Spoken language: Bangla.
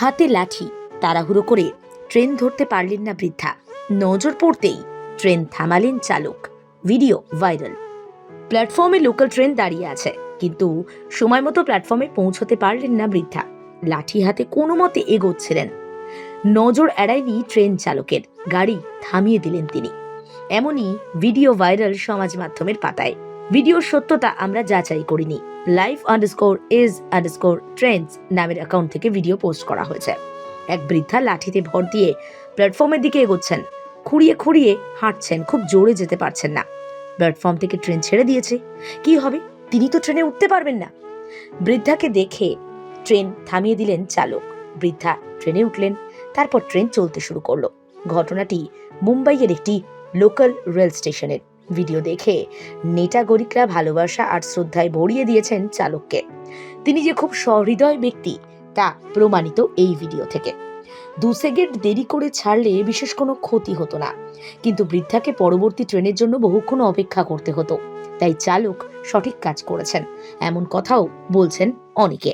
হাতে লাঠি, তাড়াহুড়ো করে ট্রেন ধরতে পারলেন না বৃদ্ধা। নজর পড়তেই ট্রেন থামালেন চালক। Video viral. প্ল্যাটফর্মে লোকাল ট্রেন দাঁড়িয়ে আছে, কিন্তু সময় মতো প্ল্যাটফর্মে পৌঁছতে পারলেন না বৃদ্ধা। লাঠি হাতে কোনো মতে এগোচ্ছিলেন। নজর এড়ায়নি ট্রেন চালকের, গাড়ি থামিয়ে দিলেন তিনি। এমনই ভিডিও ভাইরাল সমাজ মাধ্যমের পাতায়। ভিডিওর সত্যতা আমরা যাচাই করিনি। life_is_trends নামের অ্যাকাউন্ট থেকে ভিডিও পোস্ট করা হয়েছে। এক বৃদ্ধা লাঠিতে ভর দিয়ে প্ল্যাটফর্মের দিকে এগোচ্ছেন। খুঁড়িয়ে খুঁড়িয়ে হাঁটছেন, খুব জোরে যেতে পারছেন না। প্ল্যাটফর্ম থেকে ট্রেন ছেড়ে দিয়েছে, কি হবে? তিনি তো ট্রেনে উঠতে পারবেন না। বৃদ্ধাকে দেখে ট্রেন থামিয়ে দিলেন চালক। বৃদ্ধা ট্রেনে উঠলেন, তারপর ট্রেন চলতে শুরু করলো। ঘটনাটি মুম্বাইয়ের একটি লোকাল রেল স্টেশনের। ভিডিও দেখে নেটাগরিকরা ভালোবাসা আর শ্রদ্ধায় ভরিয়ে দিয়েছেন চালককে। তিনি যে খুব সহৃদয় ব্যক্তি তা প্রমাণিত এই ভিডিও থেকে। 2 সেকেন্ড দেরি করে ছাড়লে বিশেষ কোনো ক্ষতি হতো না, কিন্তু বৃদ্ধাকে পরবর্তী ট্রেনের জন্য বহুক্ষণ অপেক্ষা করতে হতো। তাই চালক সঠিক কাজ করেছেন, এমন কথাও বলছেন অনেকে।